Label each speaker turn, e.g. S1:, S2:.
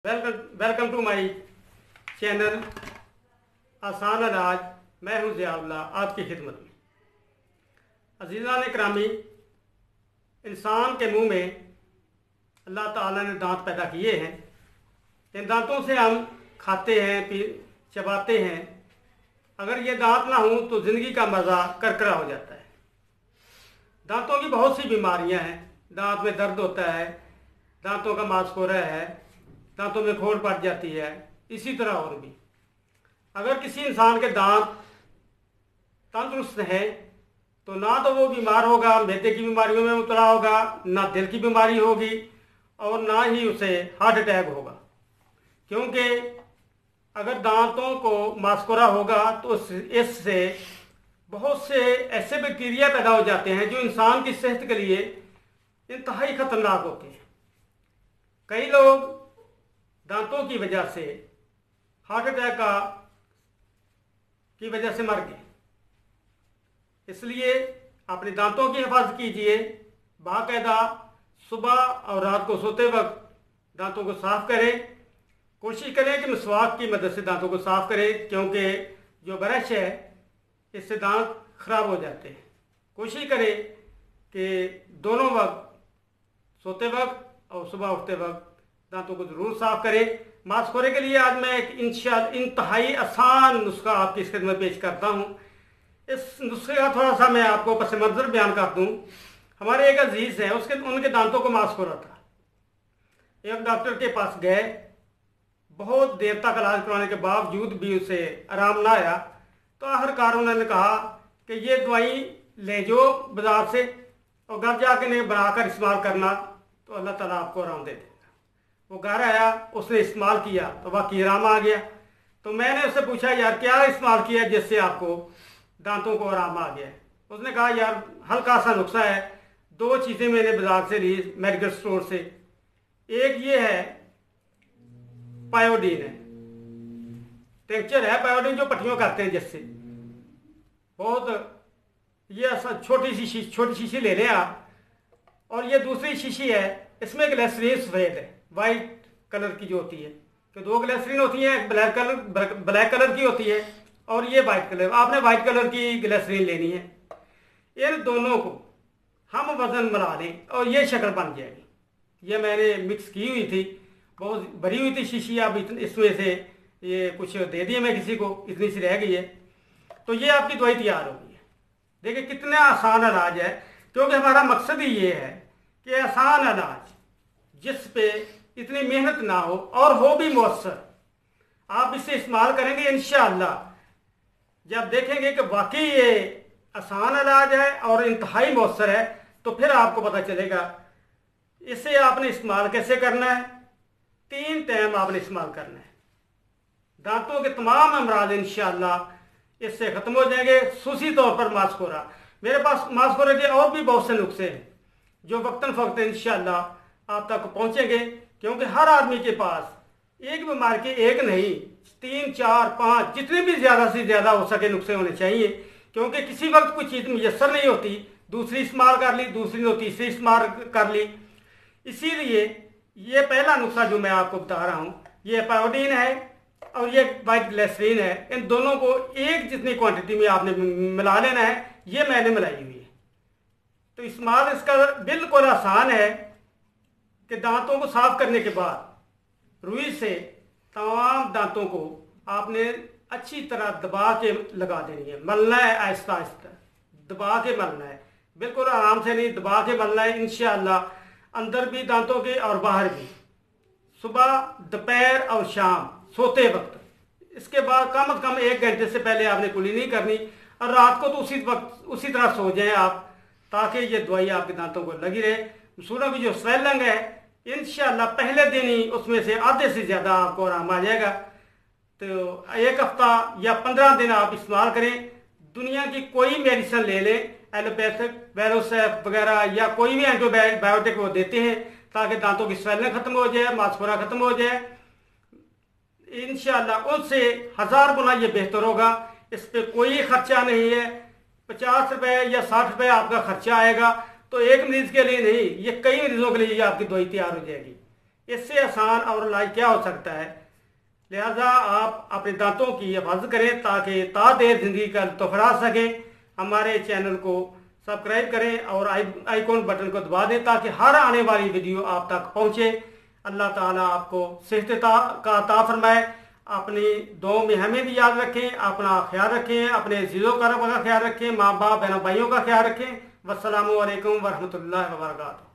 S1: Welcome to my channel आसान इलाज। मैं हूं ज़ियाउल्लाह आपकी खिदमत में। अज़ीज़ान इकरामी, इंसान के मुंह में अल्लाह ताला ने दांत पैदा किए हैं। इन दांतों से हम खाते हैं, चबाते हैं। अगर ये दांत ना हो तो ज़िंदगी का मज़ा करकरा हो जाता है। दांतों की बहुत सी बीमारियां हैं। दांत में दर्द होता है, दांतों का मांसखोरा है, दांतों में खोड़ पड़ जाती है, इसी तरह और भी। अगर किसी इंसान के दांत तंदुरुस्त हैं तो ना तो वो बीमार होगा, मैदे की बीमारियों में मुबतला होगा, ना दिल की बीमारी होगी और ना ही उसे हार्ट अटैक होगा। क्योंकि अगर दांतों को मांसखोरा होगा तो इससे बहुत से ऐसे बैक्टीरिया पैदा हो जाते हैं जो इंसान की सेहत के लिए इंतहाई खतरनाक होते हैं। कई लोग दांतों की वजह से हार्ट अटैक की वजह से मर गए। इसलिए अपने दांतों की हिफाजत कीजिए। बाकायदा सुबह और रात को सोते वक्त दांतों को साफ करें। कोशिश करें कि मिसवाक की मदद से दांतों को साफ करें, क्योंकि जो ब्रश है इससे दांत खराब हो जाते हैं। कोशिश करें कि दोनों वक्त, सोते वक्त और सुबह उठते वक्त, दांतों को ज़रूर साफ करें। मांसखोरे के लिए आज मैं एक इंतहाई आसान नुस्खा आपकी खिदमत में पेश करता हूँ। इस नुस्खे का थोड़ा सा मैं आपको पस मंज़र बयान कर दूँ। हमारे एक अजीज़ हैं, उनके दांतों को मांसखोरा था। एक डॉक्टर के पास गए, बहुत देर तक इलाज करवाने के बावजूद भी उसे आराम ना आया। तो आखिरकार उन्होंने कहा कि ये दवाई ले जो बाज़ार से और घर जाके ने बनाकर इस्तेमाल करना, तो अल्लाह ताला आपको आराम दे देगा। वो घर आया, उसने इस्तेमाल किया तो वाकई आराम आ गया। तो मैंने उससे पूछा, यार क्या इस्तेमाल किया जिससे आपको दांतों को आराम आ गया? उसने कहा, यार हल्का सा नुस्खा है, 2 चीज़ें मैंने बाजार से ली, मेडिकल स्टोर से। एक ये है पायोडीन है, टेंचर है पायोडीन, जो पट्टियों करते हैं जिससे बहुत, ये छोटी शीशी ले लें आप। और ये दूसरी शीशी है, इसमें ग्लिसरीन सफ़ेद है, वाइट कलर की जो होती है। तो 2 ग्लिसरीन होती है, ब्लैक कलर की होती है और ये वाइट कलर। आपने वाइट कलर की ग्लिसरीन लेनी है। इन दोनों को हम वज़न मिला लें और ये शक्ल बन जाएगी। ये मैंने मिक्स की हुई थी, बहुत भरी हुई थी शीशी। अब इसमें से ये कुछ दे दिए मैं किसी को, इतनी सी रह गई है। तो ये आपकी दवाई तैयार हो गई है। देखिए कितना आसान इलाज है, क्योंकि हमारा मकसद ही ये है कि आसान इलाज जिस पे इतनी मेहनत ना हो और हो भी मौसर, आप इसे इस्तेमाल करेंगे इंशाअल्लाह। जब देखेंगे कि वाकई ये आसान इलाज है और इंतहाई मौसर है, तो फिर आपको पता चलेगा इसे आपने इस्तेमाल कैसे करना है। 3 टाइम आपने इस्तेमाल करना है। दांतों के तमाम अमराज इंशाअल्लाह इससे ख़त्म हो जाएंगे। खुसूसी तौर पर मांसखोरा। मेरे पास मांसखोरे के और भी बहुत से नुस्खे हैं जो वक्तन फ़वक्तन इंशाअल्लाह आप तक पहुँचेंगे, क्योंकि हर आदमी के पास एक बीमारी के एक नहीं, 3, 4, 5 जितने भी ज़्यादा से ज़्यादा हो सके नुस्खे होने चाहिए। क्योंकि किसी वक्त कोई चीज़ मुयसर नहीं होती, दूसरी इस्तेमाल कर ली, दूसरी नो तीसरी इस्तेमाल कर ली। इसीलिए ये पहला नुस्खा जो मैं आपको बता रहा हूँ, ये पायोडीन है और ये वाइट ग्लिसरीन है। इन दोनों को एक जितनी क्वांटिटी में आपने मिला लेना है। ये मैंने मिलाई हुई है। तो इस्तेमाल इसका बिल्कुल आसान है कि दांतों को साफ करने के बाद रुई से तमाम दांतों को आपने अच्छी तरह दबा के लगा देनी है। मलना है, आहिस्ता आहिस्ता दबा के मलना है, बिल्कुल आराम से नहीं, दबा के मलना है इंशाअल्लाह। अंदर भी दांतों के और बाहर भी, सुबह, दोपहर और शाम सोते वक्त। इसके बाद कम से कम 1 घंटे से पहले आपने कुली नहीं करनी। और रात को तो उसी तरह सो जाएं आप, ताकि ये दवाई आपके दांतों को लगी रहे। सूरों की जो स्वेलिंग है इंशाअल्लाह पहले दिन ही उसमें से आधे से ज़्यादा आपको आराम आ जाएगा। तो 1 हफ्ता या 15 दिन आप इस्तेमाल करें। दुनिया की कोई मेडिसिन ले लें, एलोपैथिक, वेरोसेफ वगैरह, या कोई भी एंटीबायोटिक वो देते हैं ताकि दांतों की स्वेलिंग खत्म हो जाए, मांसखोरा खत्म हो जाए। इंशाअल्लाह उससे 1000 गुना ये बेहतर होगा। इस पर कोई खर्चा नहीं है। 50 रुपये या 60 रुपये आपका खर्चा आएगा। तो एक मरीज के लिए नहीं, ये कई मरीजों के लिए ये आपकी दवाई तैयार हो जाएगी। इससे आसान और इलाज क्या हो सकता है। लिहाजा आप अपने दांतों की हिफाजत करें ताकि तादेर ज़िंदगी का लुत्फ़ उठा सकें। हमारे चैनल को सब्सक्राइब करें और आइकॉन बटन को दबा दें ताकि हर आने वाली वीडियो आप तक पहुंचे। अल्लाह ताला आपको सेहत का अता फरमाए। अपनी दुआओं में हमें भी याद रखें, अपना ख्याल रखें, अपने ज़ीज़ो करब का ख्याल रखें, माँ बाप बहनों भाइयों का ख्याल रखें। वस्सलामु अलैकुम वरहमतुल्लाहि व बरकातुहू।